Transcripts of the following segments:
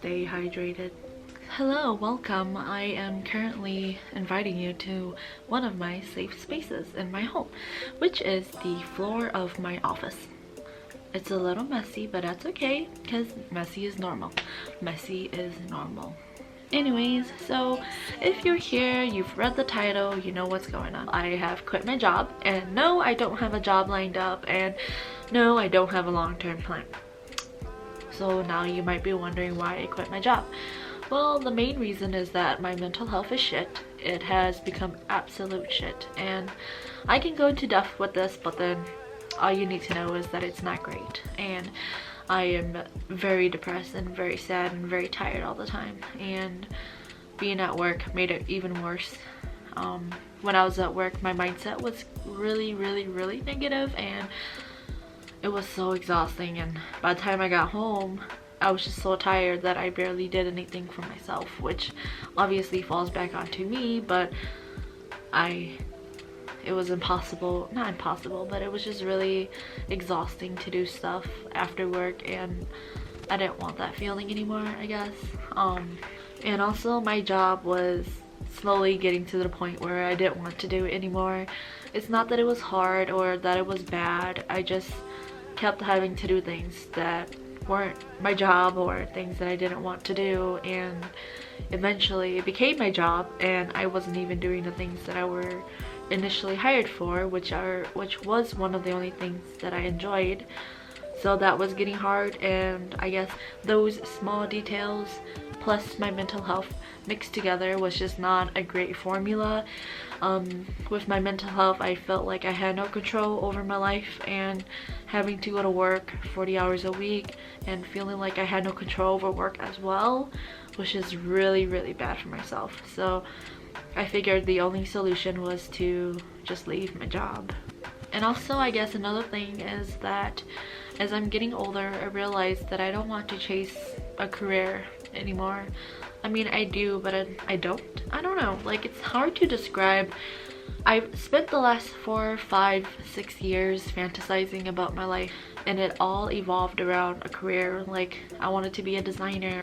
stay hydrated. Hello, welcome. I am currently inviting you to one of my safe spaces in my home, which is the floor of my office. It's a little messy, but that's okay because messy is normal. Messy is normal. Anyways, so if you're here, you've read the title, you know what's going on. I have quit my job, and no, I don't have a job lined up, and no, I don't have a long-term plan. So now you might be wondering why I quit my job. Well, the main reason is that my mental health is shit. It has become absolute shit, and I can go into depth with this, but then all you need to know is that it's not great, and I am very depressed and very sad and very tired all the time, and being at work made it even worse. When I was at work, my mindset was really negative, and it was so exhausting, and by the time I got home, I was just so tired that I barely did anything for myself, which obviously falls back onto me, but it was impossible, not impossible, but it was just really exhausting to do stuff after work, and I didn't want that feeling anymore, I guess. And also my job was slowly getting to the point where I didn't want to do it anymore. It's not that it was hard or that it was bad, I just kept having to do things that weren't my job or things that I didn't want to do, and eventually it became my job, and I wasn't even doing the things that I were initially hired for, which was one of the only things that I enjoyed. So that was getting hard, and I guess those small details plus my mental health mixed together was just not a great formula. With my mental health, I felt like I had no control over my life, and having to go to work 40 hours a week and feeling like I had no control over work as well was just really bad for myself. So I figured the only solution was to just leave my job. And also, I guess another thing is that as I'm getting older, I realized that I don't want to chase a career anymore. I mean, I do, but I don't. I don't know, like, it's hard to describe. I've spent the last 4, 5, 6 years fantasizing about my life, and it all evolved around a career. Like, I wanted to be a designer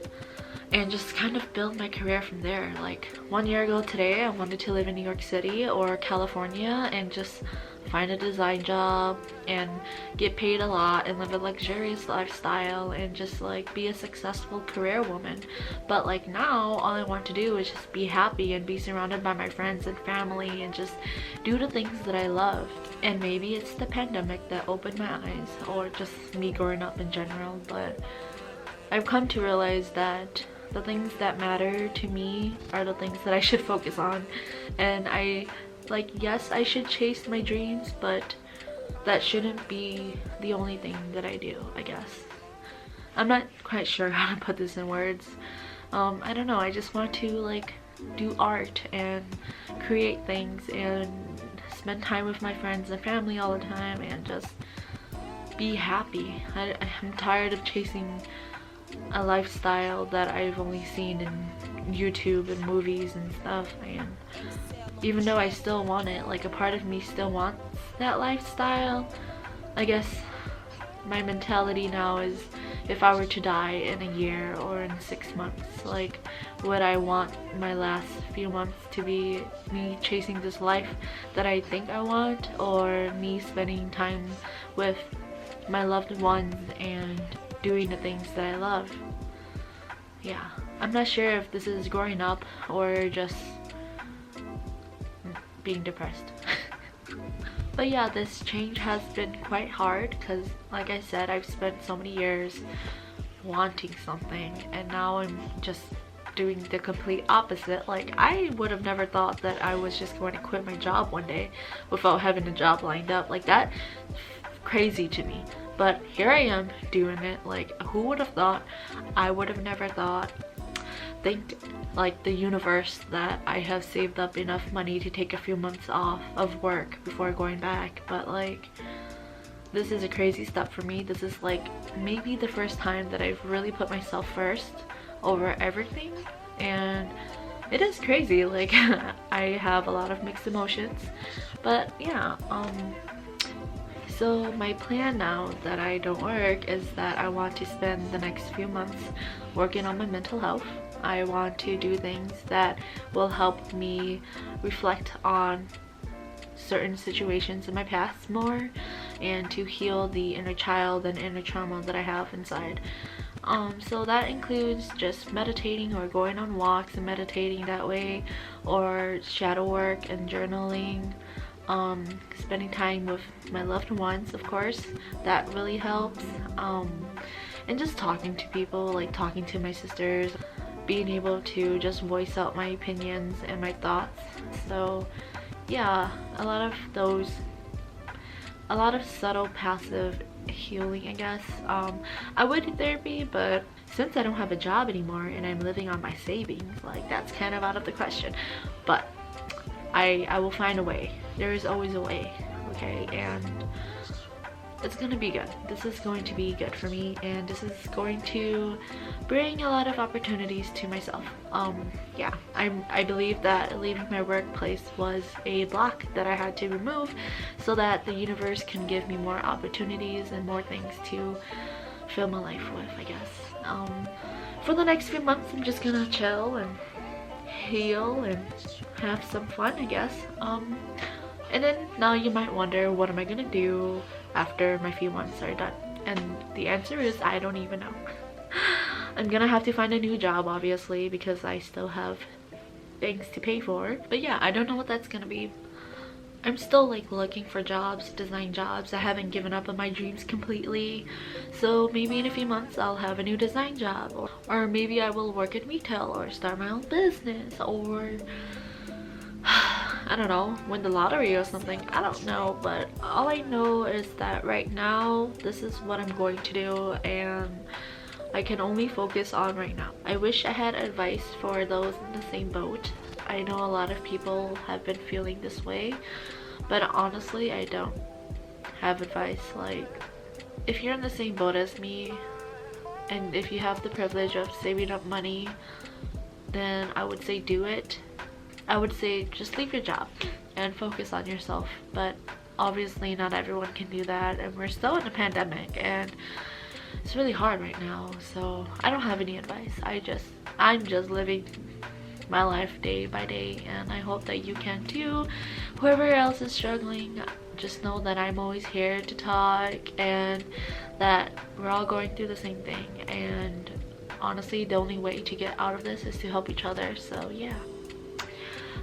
and just kind of build my career from there. Like, 1 year ago today, I wanted to live in New York City or California and just find a design job and get paid a lot and live a luxurious lifestyle and just like be a successful career woman. But like now, all I want to do is just be happy and be surrounded by my friends and family and just do the things that I love. And maybe it's the pandemic that opened my eyes, or just me growing up in general, but I've come to realize that the things that matter to me are the things that I should focus on. And yes, I should chase my dreams, but that shouldn't be the only thing that I do, I guess. I'm not quite sure how to put this in words. I don't know, I just want to like do art and create things and spend time with my friends and family all the time and just be happy. I'm tired of chasing a lifestyle that I've only seen in YouTube and movies and stuff, and even though I still want it, like a part of me still wants that lifestyle. I guess my mentality now is, if I were to die in a year or in 6 months, like, would I want my last few months to be me chasing this life that I think I want, or me spending time with my loved ones and doing the things that I love? Yeah, I'm not sure if this is growing up or just being depressed. But yeah, this change has been quite hard because, like I said, I've spent so many years wanting something, and now I'm just doing the complete opposite. Like, I would have never thought that I was just going to quit my job one day without having a job lined up. Like, that crazy to me, but here I am doing it. Like, who would have thought? I would have never thought. Thank like the universe that I have saved up enough money to take a few months off of work before going back. But like, this is a crazy step for me. This is like maybe the first time that I've really put myself first over everything, and it is crazy. Like, I have a lot of mixed emotions, but yeah, So my plan now that I don't work is that I want to spend the next few months working on my mental health. I want to do things that will help me reflect on certain situations in my past more, and to heal the inner child and inner trauma that I have inside. So that includes just meditating or going on walks and meditating that way, or shadow work and journaling, spending time with my loved ones, of course, that really helps, and just talking to people, like talking to my sisters, being able to just voice out my opinions and my thoughts. So yeah, a lot of subtle passive healing, I guess. I would do therapy, but since I don't have a job anymore and I'm living on my savings, like that's kind of out of the question. But I will find a way. There is always a way, okay? And it's gonna be good. This is going to be good for me, and this is going to bring a lot of opportunities to myself. Yeah, I believe that leaving my workplace was a block that I had to remove so that the universe can give me more opportunities and more things to fill my life with, I guess. For the next few months, I'm just gonna chill and heal and have some fun, I guess. And then now you might wonder, what am I gonna do after my few months are done? And the answer is, I don't even know. I'm gonna have to find a new job, obviously, because I still have things to pay for. But yeah, I don't know what that's gonna be. I'm still like looking for jobs, design jobs. I haven't given up on my dreams completely. So maybe in a few months I'll have a new design job, or maybe I will work in retail or start my own business, or I don't know, win the lottery or something. I don't know, but all I know is that right now this is what I'm going to do, and I can only focus on right now. I wish I had advice for those in the same boat. I know a lot of people have been feeling this way, but honestly I don't have advice. Like, if you're in the same boat as me, and if you have the privilege of saving up money, then I would say do it. I would say just leave your job and focus on yourself, but obviously not everyone can do that, and we're still in a pandemic and it's really hard right now. So I don't have any advice. I'm just living my life day by day, and I hope that you can too. Whoever else is struggling, just know that I'm always here to talk, and that we're all going through the same thing, and honestly the only way to get out of this is to help each other. So yeah,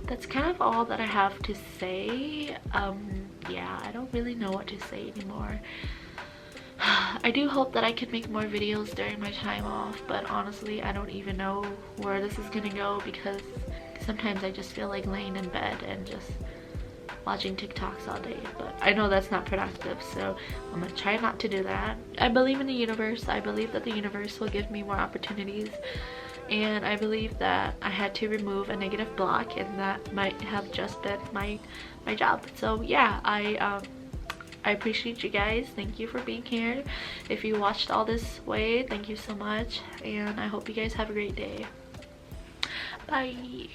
that's kind of all that I have to say. Yeah, I don't really know what to say anymore. I do hope that I can make more videos during my time off, but honestly I don't even know where this is gonna go, because sometimes I just feel like laying in bed and just watching TikToks all day, but I know that's not productive, so I'm gonna try not to do that. I believe in the universe. I believe that the universe will give me more opportunities, and I believe that I had to remove a negative block, and that might have just been my job. So yeah, I appreciate you guys. Thank you for being here. If you watched all this way, thank you so much, and I hope you guys have a great day. Bye.